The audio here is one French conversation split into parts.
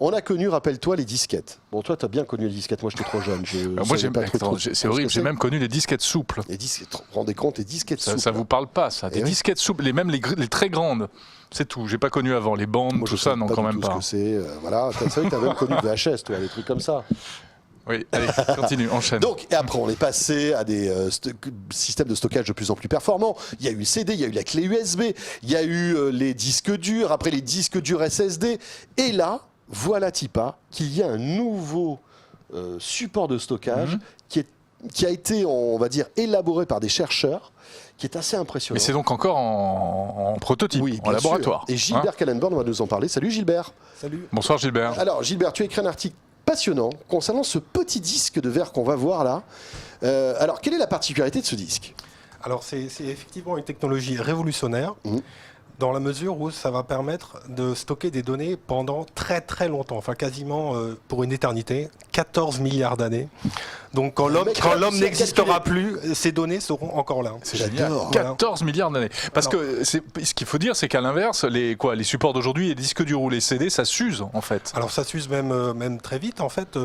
On a connu, rappelle-toi, les disquettes. Bon, toi, tu as bien connu les disquettes. Moi, j'étais trop jeune. Moi, c'est horrible. J'ai même connu les disquettes souples. Les disquettes, vous vous rendez compte, les disquettes souples. Ça vous parle pas, ça. Des disquettes souples, même les très grandes. C'est tout. J'ai pas connu avant. Les bandes, moi, tout ça, non, quand même pas. Ce que c'est. Voilà. C'est vrai que tu as même connu le VHS, toi, des trucs comme ça. Oui, allez, continue, enchaîne. Donc, et après, on est passé à des systèmes de stockage de plus en plus performants. Il y a eu le CD, il y a eu la clé USB, il y a eu les disques durs, après les disques durs SSD. Et là, voilà Tipa, qu'il y a un nouveau support de stockage qui a été, on va dire, élaboré par des chercheurs, qui est assez impressionnant. Mais c'est donc encore en prototype, oui, en laboratoire. Et Gilbert Kallenborn va nous en parler. Salut Gilbert. Salut. Bonsoir Gilbert. Alors Gilbert, tu as écrit un article passionnant concernant ce petit disque de verre qu'on va voir là. Alors, quelle est la particularité de ce disque ? Alors, c'est effectivement une technologie révolutionnaire dans la mesure où ça va permettre de stocker des données pendant très très longtemps, enfin quasiment pour une éternité, 14 milliards d'années. Donc quand l'homme n'existera plus, ces données seront encore là. C'est génial. 14 milliards d'années. Parce que ce qu'il faut dire, c'est qu'à l'inverse, les supports d'aujourd'hui, les disques durs ou les CD, ça s'use en fait. Alors ça s'use même très vite en fait.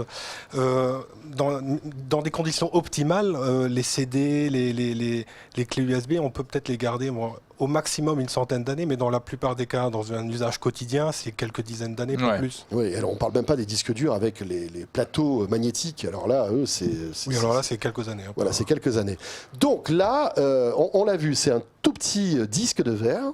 Dans des conditions optimales, les CD, les clés USB, on peut peut-être les garder au maximum une centaine d'années, mais dans la plupart des cas, dans un usage quotidien, c'est quelques dizaines d'années, pas plus. Oui, alors on parle même pas des disques durs avec les plateaux magnétiques. Alors là, eux, c'est... Oui, alors là, c'est quelques années. Voilà, c'est quelques années. Donc là, on l'a vu, c'est un tout petit disque de verre,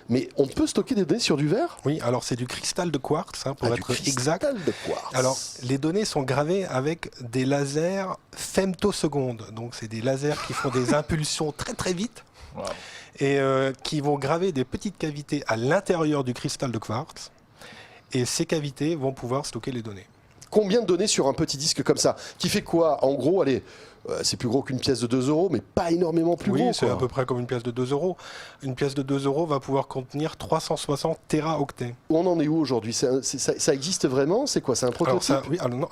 mais on peut stocker des données sur du verre ? Oui, alors c'est du cristal de quartz, pour être exact. De quartz. Alors, les données sont gravées avec des lasers femtosecondes. Donc, c'est des lasers qui font des impulsions très très vite. Wow. Et qui vont graver des petites cavités à l'intérieur du cristal de quartz. Et ces cavités vont pouvoir stocker les données. Combien de données sur un petit disque comme ça ? Qui fait quoi ? En gros, allez, c'est plus gros qu'une pièce de 2 €, mais pas énormément plus gros. Oui, c'est à peu près comme une pièce de 2 €. Une pièce de 2 € va pouvoir contenir 360 téraoctets. On en est où aujourd'hui ? Ça existe vraiment ? C'est quoi ? C'est un prototype ?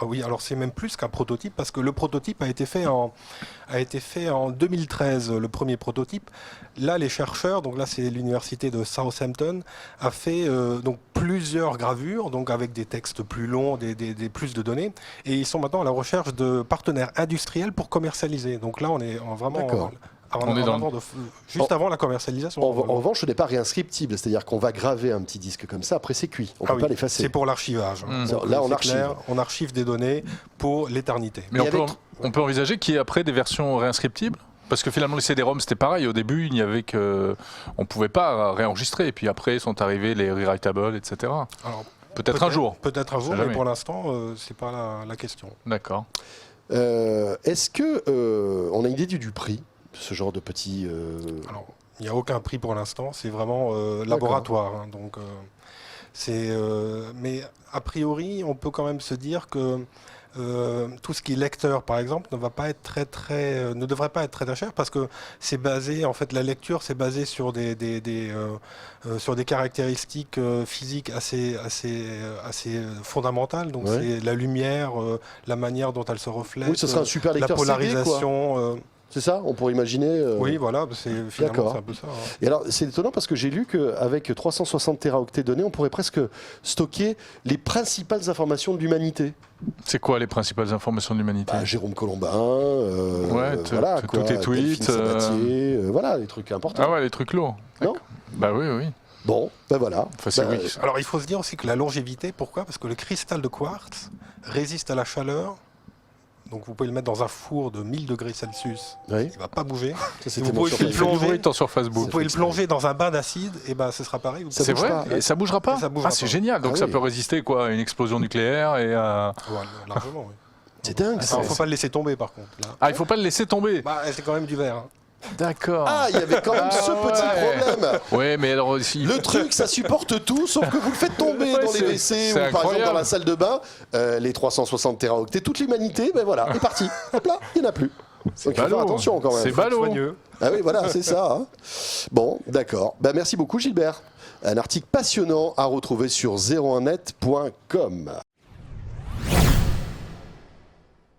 Oui, alors c'est même plus qu'un prototype, parce que le prototype a été fait en 2013, le premier prototype. Là, les chercheurs, donc là c'est l'université de Southampton, a fait donc plusieurs gravures, donc avec des textes plus longs, plus de données, et ils sont maintenant à la recherche de partenaires industriels pour commercialiser. Donc là, on est vraiment juste avant la commercialisation. En revanche, ce n'est pas réinscriptible, c'est-à-dire qu'on va graver un petit disque comme ça, après c'est cuit, on ne peut pas l'effacer. C'est pour l'archivage. Là, on archive des données pour l'éternité. Mais on peut envisager qu'il y ait après des versions réinscriptibles ? Parce que finalement, les CD-ROM, c'était pareil. Au début, il n'y avait que... on ne pouvait pas réenregistrer. Et puis après, sont arrivés les rewritables, etc. Alors, peut-être un jour. Peut-être un jour, mais pour l'instant, ce n'est pas la question. D'accord. Est-ce qu'on a une idée du prix, ce genre de petit... Alors, il n'y a aucun prix pour l'instant. C'est vraiment laboratoire. Donc, mais a priori, on peut quand même se dire que tout ce qui est lecteur, par exemple, ne devrait pas être très cher, parce que c'est basé, en fait, la lecture, c'est basé sur sur des caractéristiques physiques assez fondamentales. Donc c'est la lumière, la manière dont elle se reflète, oui, ce sera un super lecteur la polarisation. CD, c'est ça ? On pourrait imaginer... Oui, voilà, finalement c'est un peu ça. Et alors, c'est étonnant parce que j'ai lu qu'avec 360 téraoctets données, on pourrait presque stocker les principales informations de l'humanité. C'est quoi les principales informations de l'humanité ? Jérôme Colombin, tous tes tweets, voilà, les trucs importants. Ah ouais, les trucs lourds. Non ? Bah oui. Bon, voilà. Oui. Alors, il faut se dire aussi que la longévité, pourquoi ? Parce que le cristal de quartz résiste à la chaleur. Donc vous pouvez le mettre dans un four de 1000 degrés Celsius, il ne va pas bouger. Vous pouvez le plonger dans un bain d'acide, et ce sera pareil. C'est vrai ? Et ça ne bougera pas ? C'est génial, donc ça peut résister à une explosion nucléaire et à... largement, oui. C'est dingue. Il ne faut pas le laisser tomber par contre. Là. Ah, il ne faut pas le laisser tomber. C'est quand même du verre. D'accord. Ah, il y avait quand même ce petit problème. Oui, mais alors aussi... Le truc, ça supporte tout, sauf que vous le faites tomber dans les WC ou par exemple dans la salle de bain. Les 360 téraoctets, toute l'humanité, est parti. Hop là, il n'y en a plus. Donc il faut faire attention quand même. C'est ballot. Ah oui, voilà, c'est ça. Hein. Bon, d'accord. Merci beaucoup Gilbert. Un article passionnant à retrouver sur 01net.com.